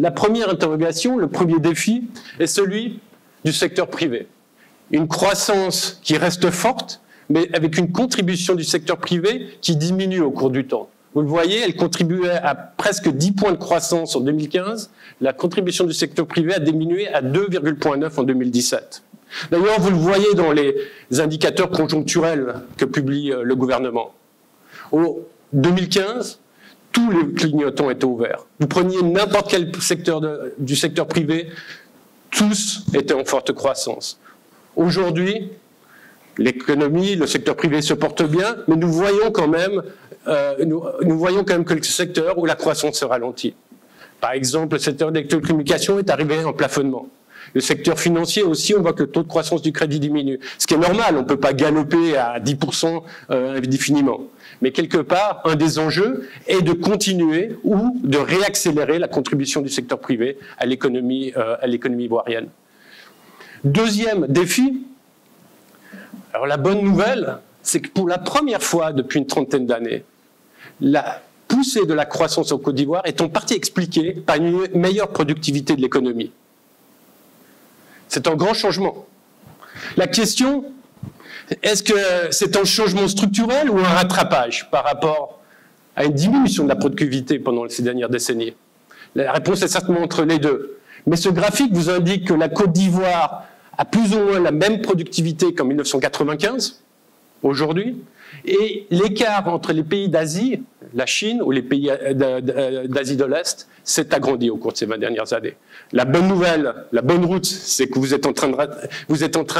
la première interrogation, le premier défi, est celui du secteur privé. Une croissance qui reste forte, mais avec une contribution du secteur privé qui diminue au cours du temps. Vous le voyez, elle contribuait à presque 10 points de croissance en 2015. La contribution du secteur privé a diminué à 2,9 en 2017. D'ailleurs, vous le voyez dans les indicateurs conjoncturels que publie le gouvernement. En 2015, tous les clignotants étaient ouverts. Vous preniez n'importe quel secteur du secteur privé, tous étaient en forte croissance. Aujourd'hui, l'économie, le secteur privé se porte bien, mais nous voyons quand même quelques secteurs où la croissance se ralentit. Par exemple, le secteur de l'électrocommunication est arrivé en plafonnement. Le secteur financier aussi, on voit que le taux de croissance du crédit diminue. Ce qui est normal, on ne peut pas galoper à 10% indéfiniment. Mais quelque part, un des enjeux est de continuer ou de réaccélérer la contribution du secteur privé à l'économie ivoirienne. Deuxième défi, alors la bonne nouvelle, c'est que pour la première fois depuis une trentaine d'années, la poussée de la croissance en Côte d'Ivoire est en partie expliquée par une meilleure productivité de l'économie. C'est un grand changement. La question, est-ce que c'est un changement structurel ou un rattrapage par rapport à une diminution de la productivité pendant ces dernières décennies? La réponse est certainement entre les deux. Mais ce graphique vous indique que la Côte d'Ivoire a plus ou moins la même productivité qu'en 1995, aujourd'hui, et l'écart entre les pays d'Asie, la Chine ou les pays d'Asie de l'Est, s'est agrandi au cours de ces 20 dernières années. La bonne nouvelle, la bonne route, c'est que vous êtes en train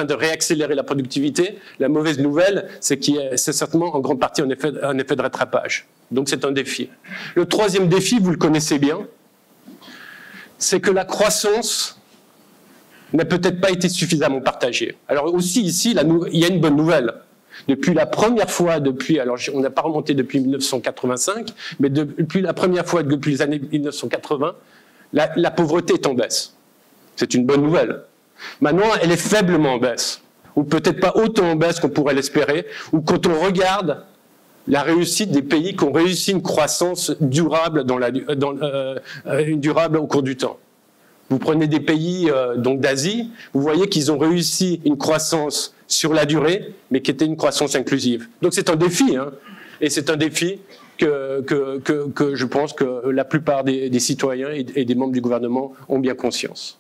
de réaccélérer la productivité. La mauvaise nouvelle, c'est que c'est certainement en grande partie un effet de rattrapage. Donc c'est un défi. Le troisième défi, vous le connaissez bien, c'est que la croissance n'a peut-être pas été suffisamment partagée. Alors aussi ici, il y a une bonne nouvelle. Depuis la première fois, alors on n'a pas remonté depuis 1985, mais depuis la première fois depuis les années 1980, la pauvreté est en baisse. C'est une bonne nouvelle. Maintenant, elle est faiblement en baisse, ou peut-être pas autant en baisse qu'on pourrait l'espérer, ou quand on regarde la réussite des pays qui ont réussi une croissance durable, durable au cours du temps. Vous prenez des pays donc d'Asie, vous voyez qu'ils ont réussi une croissance sur la durée, mais qui était une croissance inclusive. Donc c'est un défi, hein, et c'est un défi que je pense que la plupart des citoyens et des membres du gouvernement ont bien conscience.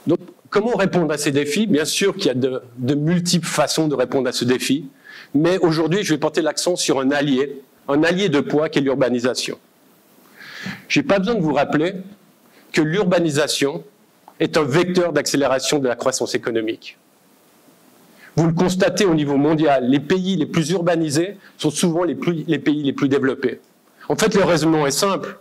Donc comment répondre à ces défis? Bien sûr qu'il y a de multiples façons de répondre à ce défi, mais aujourd'hui je vais porter l'accent sur un allié de poids qui est l'urbanisation. Je n'ai pas besoin de vous rappeler que l'urbanisation est un vecteur d'accélération de la croissance économique. Vous le constatez au niveau mondial, les pays les plus urbanisés sont souvent les pays les plus développés. En fait, le raisonnement est simple.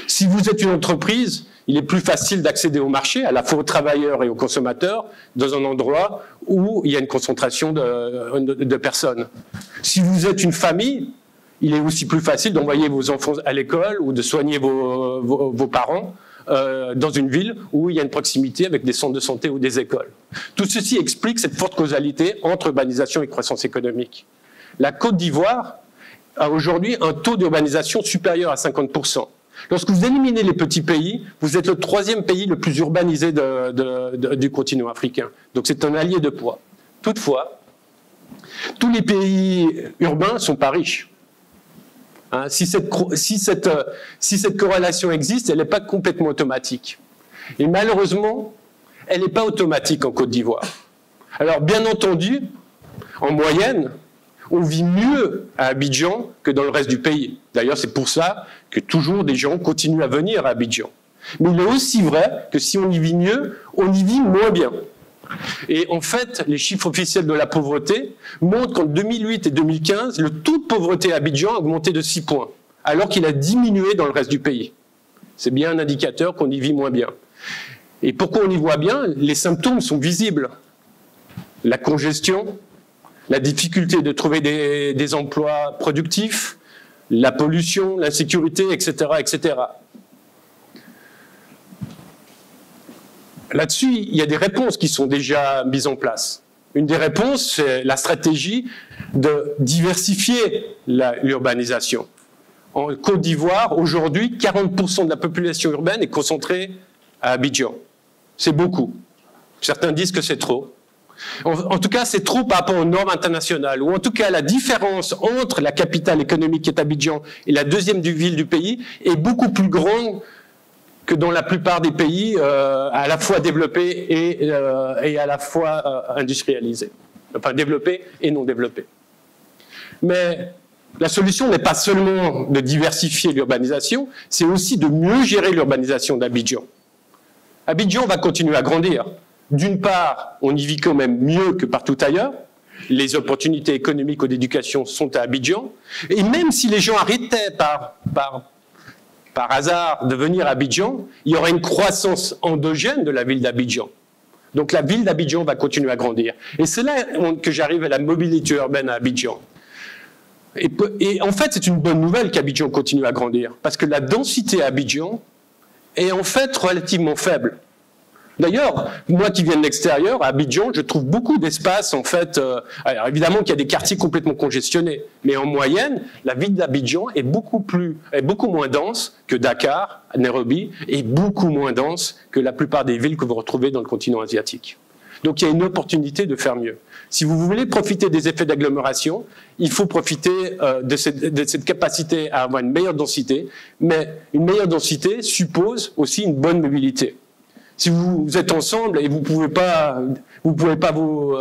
Si vous êtes une entreprise, il est plus facile d'accéder au marché, à la fois aux travailleurs et aux consommateurs, dans un endroit où il y a une concentration de personnes. Si vous êtes une famille, il est aussi plus facile d'envoyer vos enfants à l'école ou de soigner vos parents dans une ville où il y a une proximité avec des centres de santé ou des écoles. Tout ceci explique cette forte causalité entre urbanisation et croissance économique. La Côte d'Ivoire a aujourd'hui un taux d'urbanisation supérieur à 50%. Lorsque vous éliminez les petits pays, vous êtes le troisième pays le plus urbanisé du continent africain. Donc c'est un allié de poids. Toutefois, tous les pays urbains ne sont pas riches. Hein, si cette corrélation existe, elle n'est pas complètement automatique. Et malheureusement, elle n'est pas automatique en Côte d'Ivoire. Alors bien entendu, en moyenne, on vit mieux à Abidjan que dans le reste du pays. D'ailleurs, c'est pour ça que toujours des gens continuent à venir à Abidjan. Mais il est aussi vrai que si on y vit mieux, on y vit moins bien. Et en fait, les chiffres officiels de la pauvreté montrent qu'en 2008 et 2015, le taux de pauvreté à Abidjan a augmenté de 6 points, alors qu'il a diminué dans le reste du pays. C'est bien un indicateur qu'on y vit moins bien. Et pourquoi on y voit bien? Les symptômes sont visibles. La congestion, la difficulté de trouver des emplois productifs, la pollution, l'insécurité, etc., etc. Là-dessus, il y a des réponses qui sont déjà mises en place. Une des réponses, c'est la stratégie de diversifier l'urbanisation. En Côte d'Ivoire, aujourd'hui, 40% de la population urbaine est concentrée à Abidjan. C'est beaucoup. Certains disent que c'est trop. En tout cas, c'est trop par rapport aux normes internationales, ou en tout cas, la différence entre la capitale économique qui est Abidjan et la deuxième ville du pays est beaucoup plus grande que dans la plupart des pays à la fois développés et à la fois industrialisés. Enfin, développés et non développés. Mais la solution n'est pas seulement de diversifier l'urbanisation, c'est aussi de mieux gérer l'urbanisation d'Abidjan. Abidjan va continuer à grandir. D'une part, on y vit quand même mieux que partout ailleurs. Les opportunités économiques ou d'éducation sont à Abidjan. Et même si les gens arrêtaient par hasard de venir à Abidjan, il y aurait une croissance endogène de la ville d'Abidjan. Donc la ville d'Abidjan va continuer à grandir. Et c'est là que j'arrive à la mobilité urbaine à Abidjan. Et en fait, c'est une bonne nouvelle qu'Abidjan continue à grandir, parce que la densité à Abidjan est en fait relativement faible. D'ailleurs, moi qui viens de l'extérieur, à Abidjan, je trouve beaucoup d'espace, en fait. Alors évidemment qu'il y a des quartiers complètement congestionnés, mais en moyenne, la ville d'Abidjan est beaucoup moins dense que Dakar, Nairobi, et beaucoup moins dense que la plupart des villes que vous retrouvez dans le continent asiatique. Donc il y a une opportunité de faire mieux. Si vous voulez profiter des effets d'agglomération, il faut profiter de cette capacité à avoir une meilleure densité, mais une meilleure densité suppose aussi une bonne mobilité. Si vous êtes ensemble et vous pouvez pas vous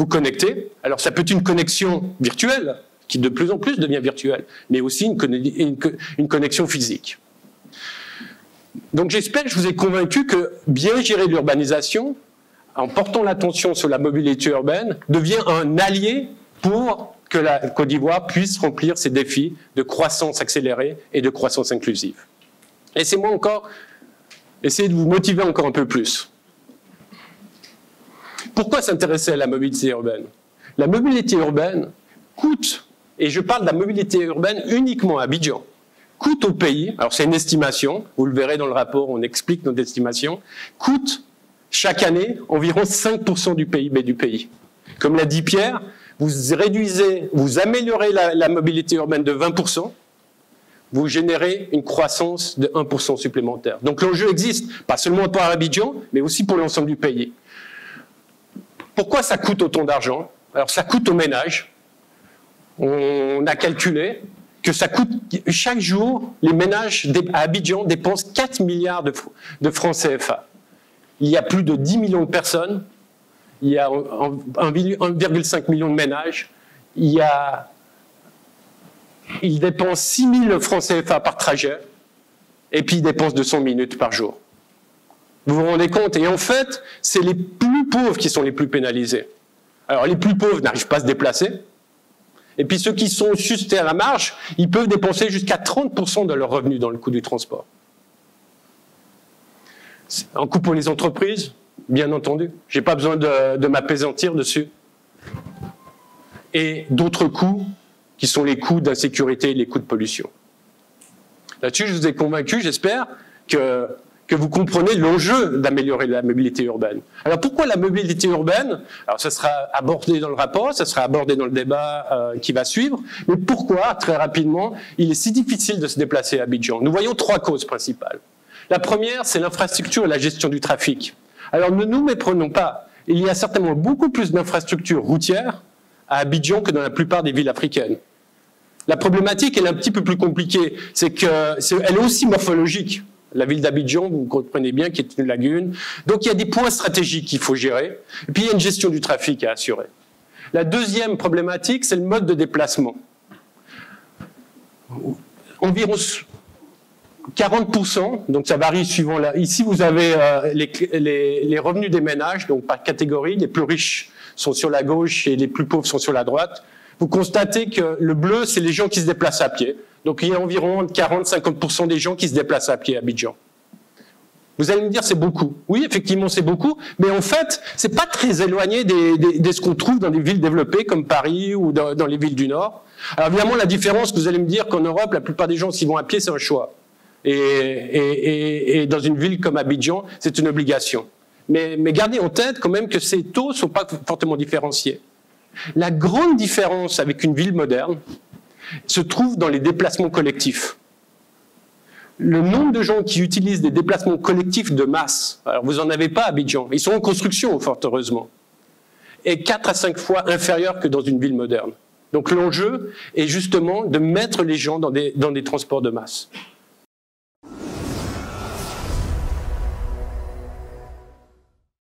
connecter, alors ça peut être une connexion virtuelle qui de plus en plus devient virtuelle, mais aussi une connexion physique. Donc j'espère que je vous ai convaincu que bien gérer l'urbanisation, en portant l'attention sur la mobilité urbaine, devient un allié pour que la Côte d'Ivoire puisse remplir ses défis de croissance accélérée et de croissance inclusive. Laissez-moi encore essayer de vous motiver encore un peu plus. Pourquoi s'intéresser à la mobilité urbaine? La mobilité urbaine coûte, et je parle de la mobilité urbaine uniquement à Abidjan, coûte au pays, alors c'est une estimation, vous le verrez dans le rapport, on explique notre estimation, coûte chaque année environ 5% du PIB du pays. Comme l'a dit Pierre, vous améliorez la mobilité urbaine de 20%, vous générez une croissance de 1% supplémentaire. Donc l'enjeu existe, pas seulement pour Abidjan, mais aussi pour l'ensemble du pays. Pourquoi ça coûte autant d'argent? Alors ça coûte aux ménages. On a calculé que ça coûte, chaque jour, les ménages à Abidjan dépensent 4 milliards de francs CFA. Il y a plus de 10 millions de personnes, il y a 1,5 million de ménages, ils dépensent 6 000 francs CFA par trajet, et puis ils dépensent 200 minutes par jour. Vous vous rendez compte? Et en fait, c'est les plus pauvres qui sont les plus pénalisés. Alors les plus pauvres n'arrivent pas à se déplacer, et puis ceux qui sont juste à la marge, ils peuvent dépenser jusqu'à 30% de leurs revenus dans le coût du transport. Un coût pour les entreprises, bien entendu. Je n'ai pas besoin de m'appesantir dessus. Et d'autres coûts, qui sont les coûts d'insécurité et les coûts de pollution. Là-dessus, je vous ai convaincu, j'espère, que vous comprenez l'enjeu d'améliorer la mobilité urbaine. Alors pourquoi la mobilité urbaine? Alors ça sera abordé dans le rapport, ça sera abordé dans le débat qui va suivre, mais pourquoi, très rapidement, il est si difficile de se déplacer à Abidjan? Nous voyons 3 causes principales. La première, c'est l'infrastructure et la gestion du trafic. Alors ne nous méprenons pas, il y a certainement beaucoup plus d'infrastructures routières à Abidjan que dans la plupart des villes africaines. La problématique, elle est un petit peu plus compliquée, c'est qu'elle est aussi morphologique. La ville d'Abidjan, vous comprenez bien, qui est une lagune. Donc il y a des points stratégiques qu'il faut gérer, et puis il y a une gestion du trafic à assurer. La deuxième problématique, c'est le mode de déplacement. Environ 40%, donc ça varie suivant Ici, vous avez les revenus des ménages, donc par catégorie, les plus riches sont sur la gauche et les plus pauvres sont sur la droite. Vous constatez que le bleu, c'est les gens qui se déplacent à pied. Donc il y a environ 40-50% des gens qui se déplacent à pied à Abidjan. Vous allez me dire, c'est beaucoup. Oui, effectivement, c'est beaucoup, mais en fait, c'est pas très éloigné de ce qu'on trouve dans des villes développées comme Paris ou dans les villes du Nord. Alors évidemment, la différence, vous allez me dire qu'en Europe, la plupart des gens, s'ils vont à pied, c'est un choix. Et dans une ville comme Abidjan, c'est une obligation. Mais gardez en tête quand même que ces taux ne sont pas fortement différenciés. La grande différence avec une ville moderne, se trouve dans les déplacements collectifs. Le nombre de gens qui utilisent des déplacements collectifs de masse, alors vous n'en avez pas à Abidjan, ils sont en construction, fort heureusement, est 4 à 5 fois inférieur que dans une ville moderne. Donc l'enjeu est justement de mettre les gens dans des transports de masse.